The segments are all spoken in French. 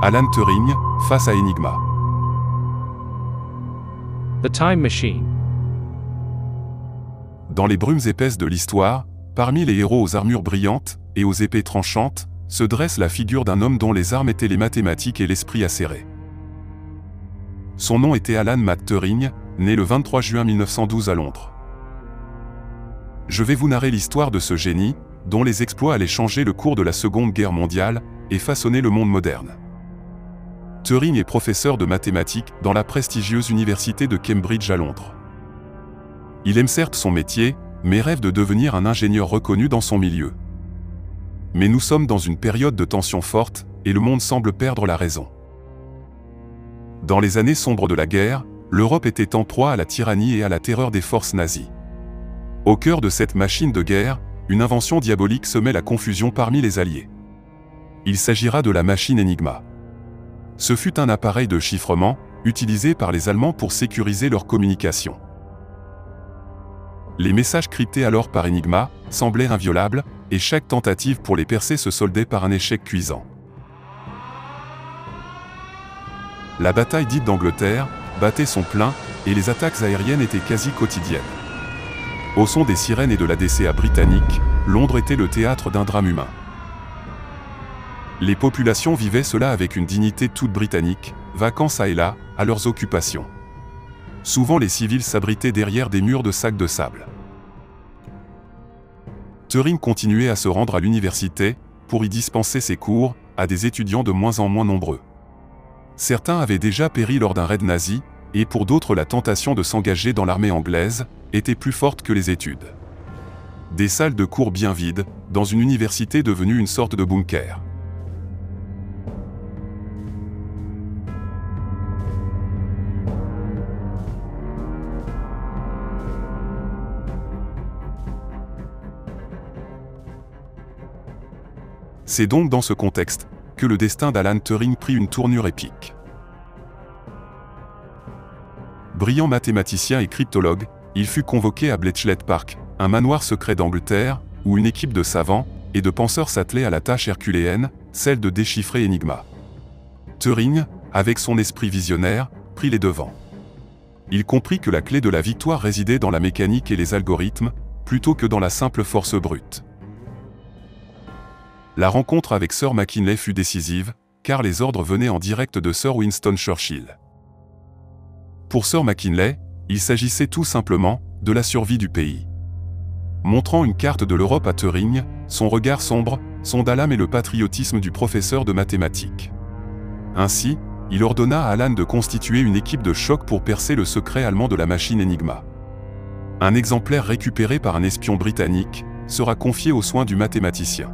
Alan Turing, face à Enigma. The Time Machine. Dans les brumes épaisses de l'histoire, parmi les héros aux armures brillantes et aux épées tranchantes, se dresse la figure d'un homme dont les armes étaient les mathématiques et l'esprit acéré. Son nom était Alan Mac Turing, né le 23 juin 1912 à Londres. Je vais vous narrer l'histoire de ce génie, dont les exploits allaient changer le cours de la Seconde Guerre mondiale et façonner le monde moderne. Turing est professeur de mathématiques dans la prestigieuse université de Cambridge à Londres. Il aime certes son métier, mais rêve de devenir un ingénieur reconnu dans son milieu. Mais nous sommes dans une période de tension forte, et le monde semble perdre la raison. Dans les années sombres de la guerre, l'Europe était en proie à la tyrannie et à la terreur des forces nazies. Au cœur de cette machine de guerre, une invention diabolique semait la confusion parmi les Alliés. Il s'agira de la machine Enigma. Ce fut un appareil de chiffrement, utilisé par les Allemands pour sécuriser leur communication. Les messages cryptés alors par Enigma semblaient inviolables, et chaque tentative pour les percer se soldait par un échec cuisant. La bataille dite d'Angleterre battait son plein, et les attaques aériennes étaient quasi quotidiennes. Au son des sirènes et de la DCA britannique, Londres était le théâtre d'un drame humain. Les populations vivaient cela avec une dignité toute britannique, vaquant çà et là à leurs occupations. Souvent les civils s'abritaient derrière des murs de sacs de sable. Turing continuait à se rendre à l'université pour y dispenser ses cours à des étudiants de moins en moins nombreux. Certains avaient déjà péri lors d'un raid nazi, et pour d'autres la tentation de s'engager dans l'armée anglaise était plus forte que les études. Des salles de cours bien vides, dans une université devenue une sorte de bunker. C'est donc dans ce contexte que le destin d'Alan Turing prit une tournure épique. Brillant mathématicien et cryptologue, il fut convoqué à Bletchley Park, un manoir secret d'Angleterre, où une équipe de savants et de penseurs s'attelait à la tâche herculéenne, celle de déchiffrer Enigma. Turing, avec son esprit visionnaire, prit les devants. Il comprit que la clé de la victoire résidait dans la mécanique et les algorithmes, plutôt que dans la simple force brute. La rencontre avec Sir Mackinlay fut décisive, car les ordres venaient en direct de Sir Winston Churchill. Pour Sir Mackinlay, il s'agissait tout simplement de la survie du pays. Montrant une carte de l'Europe à Turing, son regard sombre sonda l'âme et le patriotisme du professeur de mathématiques. Ainsi, il ordonna à Alan de constituer une équipe de choc pour percer le secret allemand de la machine Enigma. Un exemplaire récupéré par un espion britannique sera confié aux soins du mathématicien.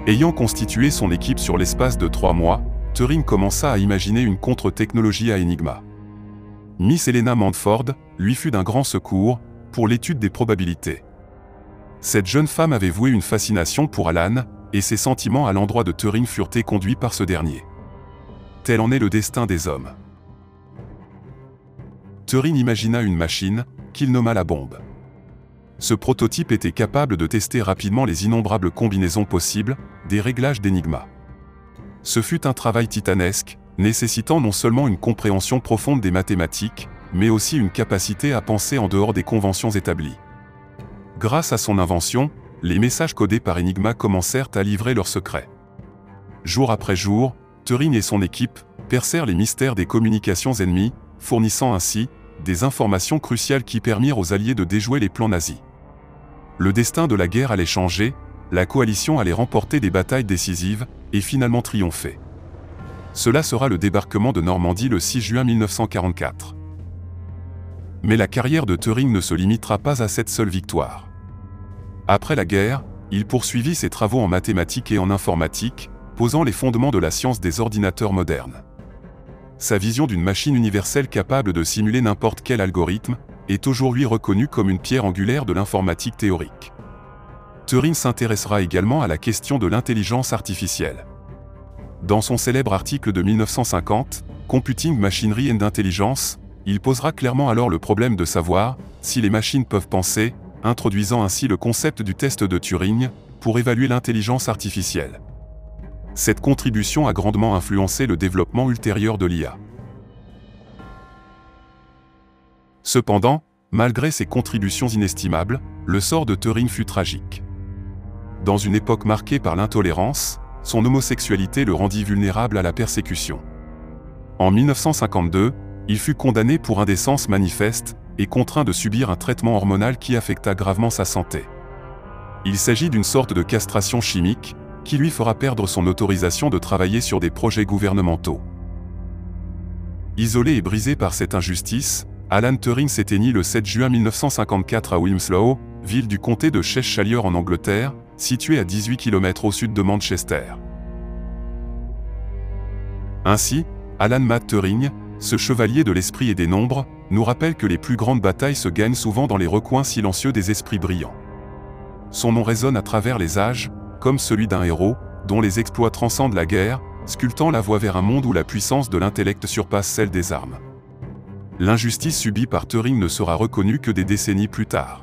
Ayant constitué son équipe sur l'espace de 3 mois, Turing commença à imaginer une contre-technologie à Enigma. Miss Helena Mantford lui fut d'un grand secours pour l'étude des probabilités. Cette jeune femme avait voué une fascination pour Alan, et ses sentiments à l'endroit de Turing furent conduits par ce dernier. Tel en est le destin des hommes. Turing imagina une machine, qu'il nomma la bombe. Ce prototype était capable de tester rapidement les innombrables combinaisons possibles des réglages d'Enigma. Ce fut un travail titanesque, nécessitant non seulement une compréhension profonde des mathématiques, mais aussi une capacité à penser en dehors des conventions établies. Grâce à son invention, les messages codés par Enigma commencèrent à livrer leurs secrets. Jour après jour, Turing et son équipe percèrent les mystères des communications ennemies, fournissant ainsi des informations cruciales qui permirent aux Alliés de déjouer les plans nazis. Le destin de la guerre allait changer, la coalition allait remporter des batailles décisives, et finalement triompher. Cela sera le débarquement de Normandie le 6 juin 1944. Mais la carrière de Turing ne se limitera pas à cette seule victoire. Après la guerre, il poursuivit ses travaux en mathématiques et en informatique, posant les fondements de la science des ordinateurs modernes. Sa vision d'une machine universelle capable de simuler n'importe quel algorithme est aujourd'hui reconnue comme une pierre angulaire de l'informatique théorique. Turing s'intéressera également à la question de l'intelligence artificielle. Dans son célèbre article de 1950, Computing Machinery and Intelligence, il posera clairement alors le problème de savoir si les machines peuvent penser, introduisant ainsi le concept du test de Turing pour évaluer l'intelligence artificielle. Cette contribution a grandement influencé le développement ultérieur de l'IA. Cependant, malgré ses contributions inestimables, le sort de Turing fut tragique. Dans une époque marquée par l'intolérance, son homosexualité le rendit vulnérable à la persécution. En 1952, il fut condamné pour indécence manifeste et contraint de subir un traitement hormonal qui affecta gravement sa santé. Il s'agit d'une sorte de castration chimique qui lui fera perdre son autorisation de travailler sur des projets gouvernementaux. Isolé et brisé par cette injustice, Alan Turing s'éteignit le 7 juin 1954 à Wilmslow, ville du comté de Cheshire en Angleterre, située à 18 km au sud de Manchester. Ainsi, Alan Matt Turing, ce chevalier de l'esprit et des nombres, nous rappelle que les plus grandes batailles se gagnent souvent dans les recoins silencieux des esprits brillants. Son nom résonne à travers les âges, comme celui d'un héros, dont les exploits transcendent la guerre, sculptant la voie vers un monde où la puissance de l'intellect surpasse celle des armes. L'injustice subie par Turing ne sera reconnue que des décennies plus tard.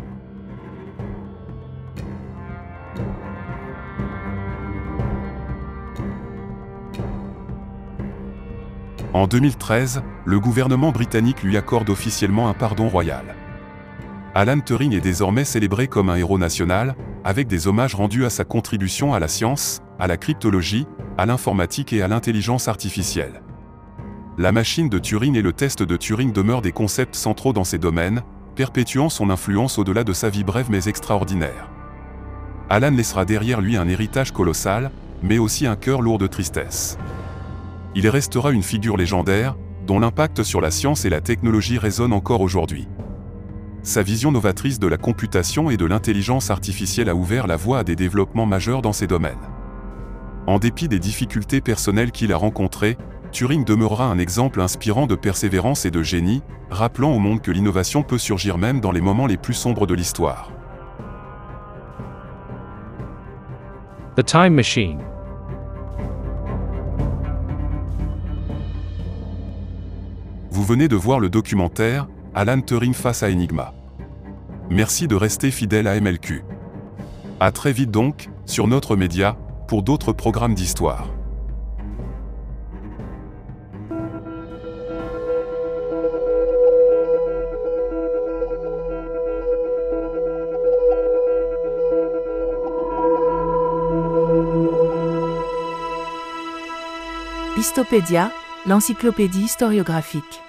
En 2013, le gouvernement britannique lui accorde officiellement un pardon royal. Alan Turing est désormais célébré comme un héros national, avec des hommages rendus à sa contribution à la science, à la cryptologie, à l'informatique et à l'intelligence artificielle. La machine de Turing et le test de Turing demeurent des concepts centraux dans ces domaines, perpétuant son influence au-delà de sa vie brève mais extraordinaire. Alan laissera derrière lui un héritage colossal, mais aussi un cœur lourd de tristesse. Il restera une figure légendaire, dont l'impact sur la science et la technologie résonne encore aujourd'hui. Sa vision novatrice de la computation et de l'intelligence artificielle a ouvert la voie à des développements majeurs dans ces domaines. En dépit des difficultés personnelles qu'il a rencontrées, Turing demeurera un exemple inspirant de persévérance et de génie, rappelant au monde que l'innovation peut surgir même dans les moments les plus sombres de l'histoire. The Time Machine. Vous venez de voir le documentaire « Alan Turing face à Enigma ». Merci de rester fidèle à MLQ. À très vite donc, sur notre média, pour d'autres programmes d'histoire. Histopédia, l'encyclopédie historiographique.